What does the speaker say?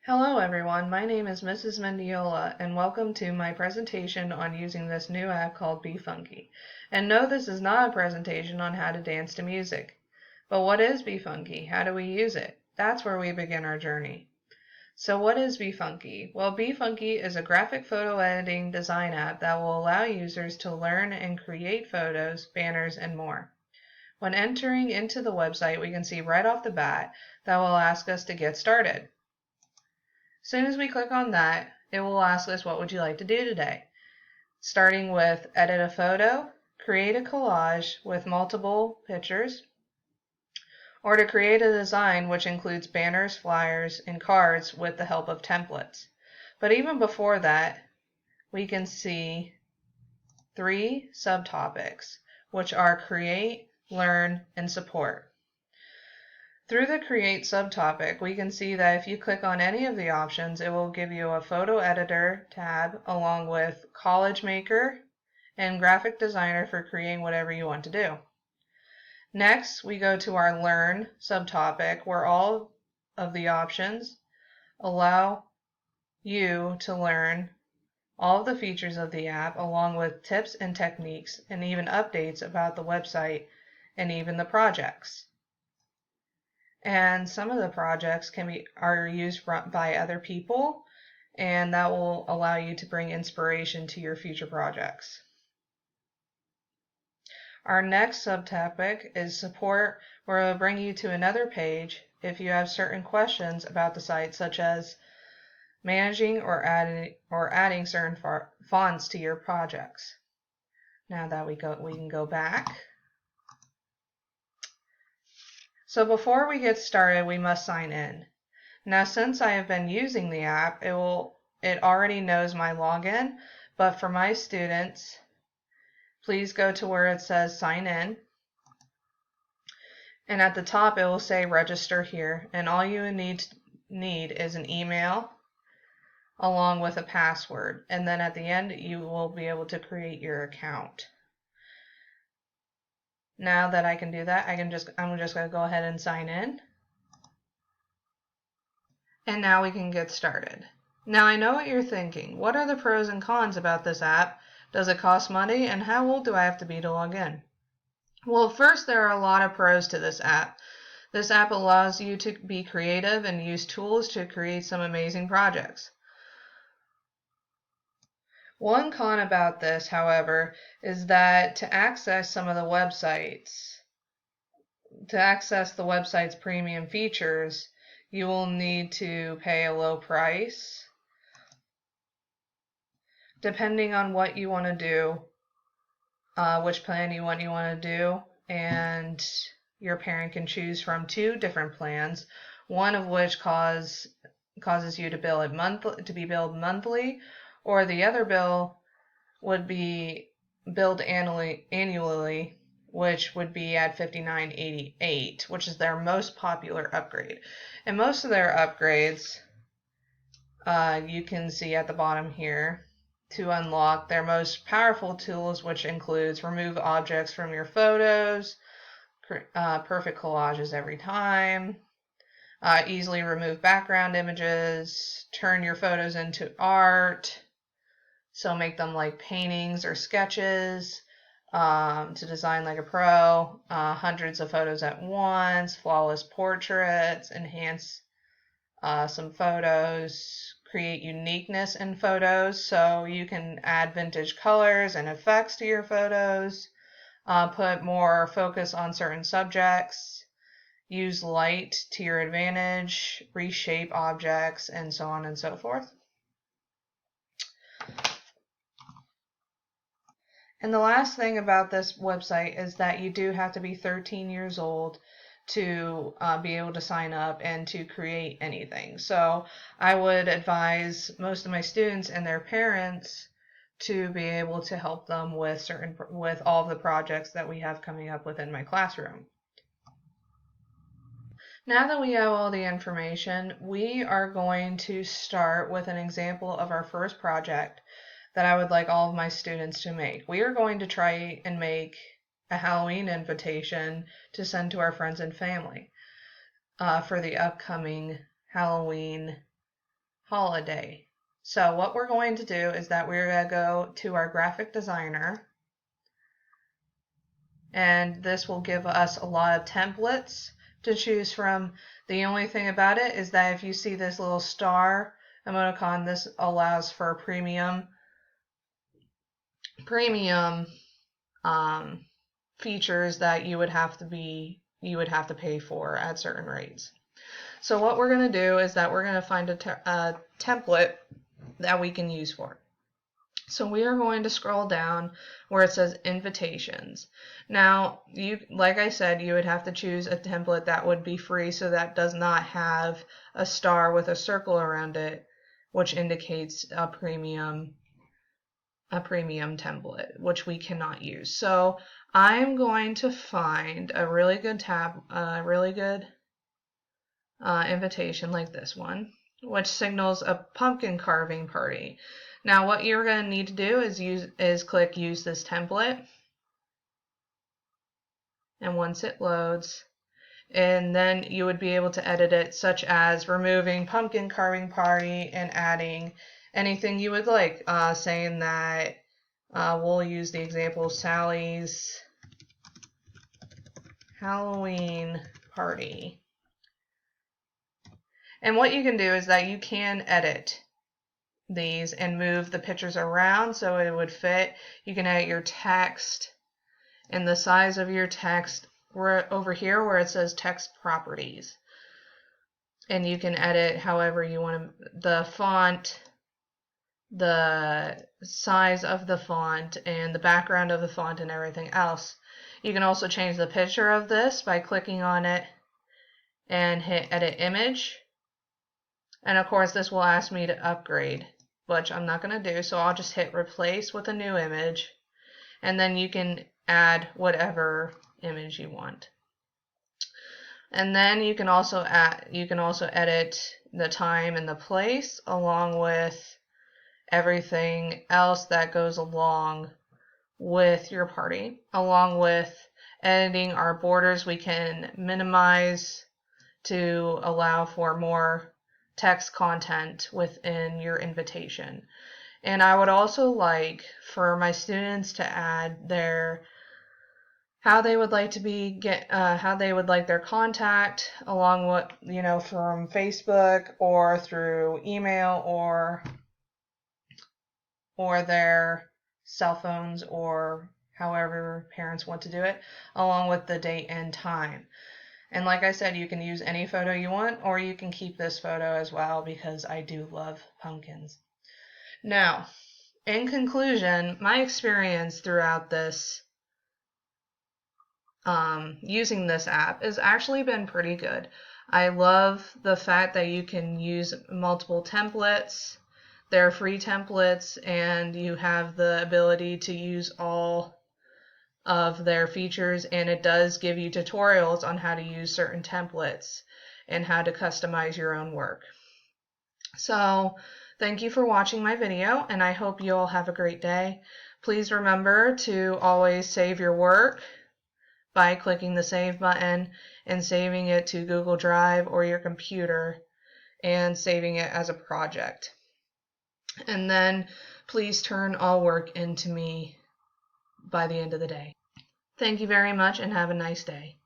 Hello everyone, my name is Mrs. Mendiola and welcome to my presentation on using this new app called Befunky. And no, this is not a presentation on how to dance to music. But what is Befunky? How do we use it? That's where we begin our journey. So what is Befunky? Well, Befunky is a graphic photo editing design app that will allow users to learn and create photos, banners, and more. When entering into the website, we can see right off the bat that will ask us to get started. As soon as we click on that, it will ask us what would you like to do today, starting with edit a photo, create a collage with multiple pictures, or to create a design which includes banners, flyers, and cards with the help of templates. But even before that, we can see three subtopics, which are create, learn, and support. Through the Create subtopic, we can see that if you click on any of the options, it will give you a Photo Editor tab along with Collage Maker and Graphic Designer for creating whatever you want to do. Next, we go to our Learn subtopic, where all of the options allow you to learn all of the features of the app along with tips and techniques and even updates about the website and even the projects. And some of the projects are used by other people, and that will allow you to bring inspiration to your future projects. Our next subtopic is support, where it will bring you to another page if you have certain questions about the site, such as managing or adding certain fonts to your projects. Now that we can go back. So before we get started, we must sign in. Now, since I have been using the app, it already knows my login, but for my students, please go to where it says sign in. And at the top, it will say register here. And all you need is an email along with a password. And then at the end, you will be able to create your account. Now that I can do that, I'm just going to go ahead and sign in. And now we can get started. Now I know what you're thinking. What are the pros and cons about this app? Does it cost money? And how old do I have to be to log in? Well, first, there are a lot of pros to this app. This app allows you to be creative and use tools to create some amazing projects. One con about this, however, is that to access the website's premium features, you will need to pay a low price. Depending on what you want to do, which plan you want to do, and your parent can choose from two different plans, one of which causes you to be billed monthly, or the other bill would be billed annually, which would be at $59.88, which is their most popular upgrade. And most of their upgrades, you can see at the bottom here, to unlock their most powerful tools, which includes remove objects from your photos, perfect collages every time, easily remove background images, turn your photos into art, so make them like paintings or sketches, to design like a pro, hundreds of photos at once, flawless portraits, enhance some photos, create uniqueness in photos, so you can add vintage colors and effects to your photos, put more focus on certain subjects, use light to your advantage, reshape objects, and so on and so forth. And the last thing about this website is that you do have to be 13 years old to be able to sign up and to create anything. So I would advise most of my students and their parents to be able to help them with all of the projects that we have coming up within my classroom. Now that we have all the information, we are going to start with an example of our first project that I would like all of my students to make. We are going to try and make a Halloween invitation to send to our friends and family for the upcoming Halloween holiday. So what we're going to do is that we're going to go to our graphic designer, and this will give us a lot of templates to choose from. The only thing about it is that if you see this little star emoticon, this allows for premium features that you would have to pay for at certain rates. So what we're going to do is that we're going to find a template that we can use for it. So we are going to scroll down where it says invitations. Now, like I said, you would have to choose a template that would be free, so that does not have a star with a circle around it, which indicates a premium template, which we cannot use. So I'm going to find a really good invitation like this one, which signals a pumpkin carving party. Now what you're going to need to do is click use this template, and once it loads, and then you would be able to edit it, such as removing pumpkin carving party and adding anything you would like, saying that we'll use the example Sally's Halloween party. And what you can do is that you can edit these and move the pictures around so it would fit. You can edit your text and the size of your text over here where it says text properties. And you can edit however you want the font, the size of the font, and the background of the font and everything else. You can also change the picture of this by clicking on it and hit edit image. And of course this will ask me to upgrade, which I'm not going to do, so I'll just hit replace with a new image, and then you can add whatever image you want. And then you can also edit the time and the place, along with everything else that goes along with your party. Along with editing our borders, we can minimize to allow for more text content within your invitation. And I would also like for my students to add how they would like their contact, along with, from Facebook or through email or their cell phones, or however parents want to do it, along with the date and time. And like I said, you can use any photo you want, or you can keep this photo as well, because I do love pumpkins. Now, in conclusion, my experience throughout this using this app has actually been pretty good. I love the fact that you can use multiple templates. They're free templates, and you have the ability to use all of their features, and it does give you tutorials on how to use certain templates and how to customize your own work. So thank you for watching my video, and I hope you all have a great day. Please remember to always save your work by clicking the save button and saving it to Google Drive or your computer and saving it as a project. And then please turn all work into me by the end of the day. Thank you very much, and have a nice day.